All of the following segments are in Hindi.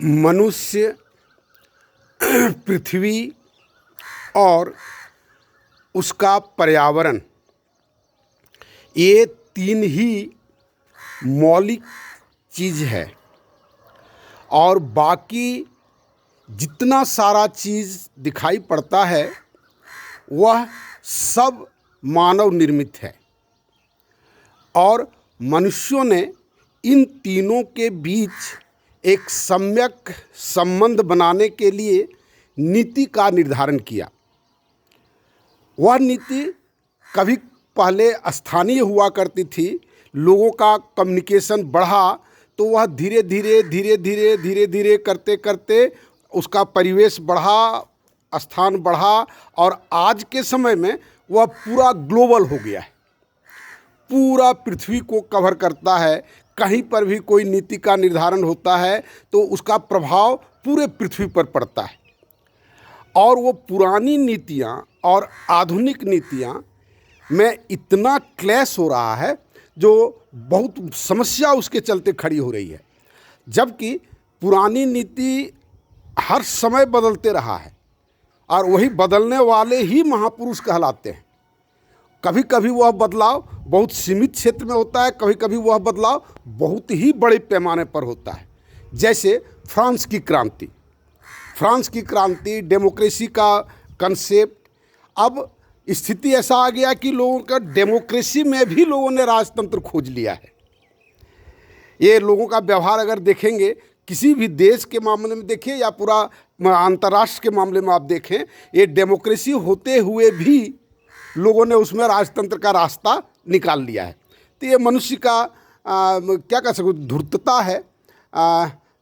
मनुष्य, पृथ्वी और उसका पर्यावरण, ये तीन ही मौलिक चीज़ है। और बाकी जितना सारा चीज़ दिखाई पड़ता है वह सब मानव निर्मित है। और मनुष्यों ने इन तीनों के बीच एक सम्यक संबंध बनाने के लिए नीति का निर्धारण किया। वह नीति कभी पहले स्थानीय हुआ करती थी, लोगों का कम्युनिकेशन बढ़ा तो वह धीरे धीरे करते करते उसका परिवेश बढ़ा, स्थान बढ़ा और आज के समय में वह पूरा ग्लोबल हो गया है, पूरा पृथ्वी को कवर करता है। कहीं पर भी कोई नीति का निर्धारण होता है तो उसका प्रभाव पूरे पृथ्वी पर पड़ता है। और वो पुरानी नीतियाँ और आधुनिक नीतियाँ में इतना क्लैश हो रहा है जो बहुत समस्या उसके चलते खड़ी हो रही है। जबकि पुरानी नीति हर समय बदलते रहा है और वही बदलने वाले ही महापुरुष कहलाते हैं। कभी कभी वह बदलाव बहुत सीमित क्षेत्र में होता है, कभी कभी वह बदलाव बहुत ही बड़े पैमाने पर होता है। जैसे फ्रांस की क्रांति, डेमोक्रेसी का कंसेप्ट। अब स्थिति ऐसा आ गया कि लोगों का डेमोक्रेसी में भी लोगों ने राजतंत्र खोज लिया है। ये लोगों का व्यवहार अगर देखेंगे, किसी भी देश के मामले में देखें या पूरा अंतर्राष्ट्र के मामले में आप देखें, ये डेमोक्रेसी होते हुए भी लोगों ने उसमें राजतंत्र का रास्ता निकाल लिया है। तो ये मनुष्य का क्या कह सकते, धूर्तता है।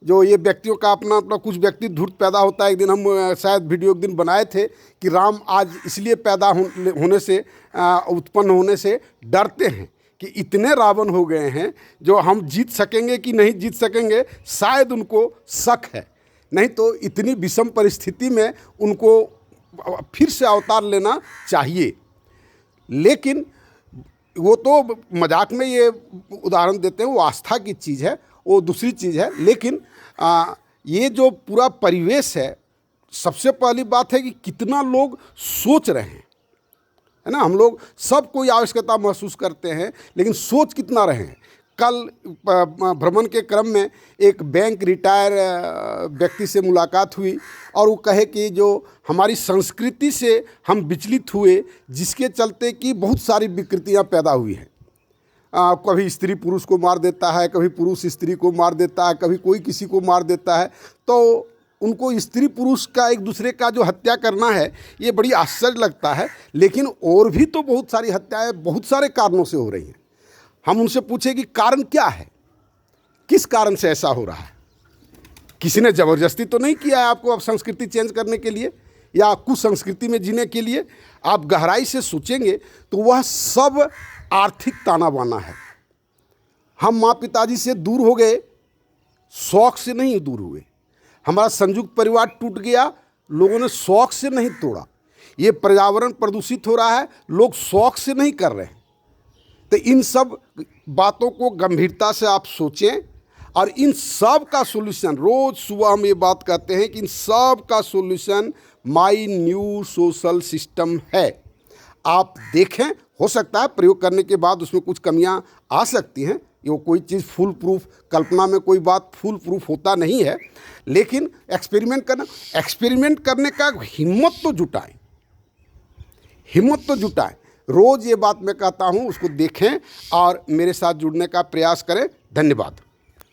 जो ये व्यक्तियों का अपना कुछ व्यक्ति धूर्त पैदा होता है। एक दिन हम शायद वीडियो एक दिन बनाए थे कि राम आज इसलिए पैदा होने से उत्पन्न होने से डरते हैं कि इतने रावण हो गए हैं, जो हम जीत सकेंगे कि नहीं जीत सकेंगे शायद उनको शक है। नहीं तो इतनी विषम परिस्थिति में उनको फिर से अवतार लेना चाहिए। लेकिन वो तो मजाक में ये उदाहरण देते हैं, वो आस्था की चीज़ है, वो दूसरी चीज़ है। लेकिन ये जो पूरा परिवेश है, सबसे पहली बात है कि कितना लोग सोच रहे हैं, है ना। हम लोग सब कोई आवश्यकता महसूस करते हैं, लेकिन सोच कितना रहे हैं। कल भ्रमण के क्रम में एक बैंक रिटायर व्यक्ति से मुलाकात हुई और वो कहे कि जो हमारी संस्कृति से हम विचलित हुए, जिसके चलते कि बहुत सारी विकृतियां पैदा हुई हैं। कभी स्त्री पुरुष को मार देता है, कभी पुरुष स्त्री को मार देता है, कभी कोई किसी को मार देता है। तो उनको स्त्री पुरुष का एक दूसरे का जो हत्या करना है, ये बड़ी आश्चर्य लगता है। लेकिन और भी तो बहुत सारी हत्याएं बहुत सारे कारणों से हो रही हैं। हम उनसे पूछे कि कारण क्या है, किस कारण से ऐसा हो रहा है। किसी ने ज़बरदस्ती तो नहीं किया है आपको अब संस्कृति चेंज करने के लिए या कुछ संस्कृति में जीने के लिए। आप गहराई से सोचेंगे तो वह सब आर्थिक ताना बाना है। हम माँ पिताजी से दूर हो गए, शौक से नहीं दूर हुए। हमारा संयुक्त परिवार टूट गया, लोगों ने शौक से नहीं तोड़ा। ये पर्यावरण प्रदूषित हो रहा है, लोग शौक से नहीं कर रहे हैं। तो इन सब बातों को गंभीरता से आप सोचें और इन सब का सॉल्यूशन, रोज़ सुबह हम ये बात कहते हैं कि इन सब का solution my new social system है। आप देखें, हो सकता है प्रयोग करने के बाद उसमें कुछ कमियां आ सकती हैं। ये कोई चीज़ फुल प्रूफ, कल्पना में कोई बात फुल प्रूफ होता नहीं है। लेकिन एक्सपेरिमेंट करने का हिम्मत तो जुटाएं। रोज़ ये बात मैं कहता हूँ, उसको देखें और मेरे साथ जुड़ने का प्रयास करें। धन्यवाद।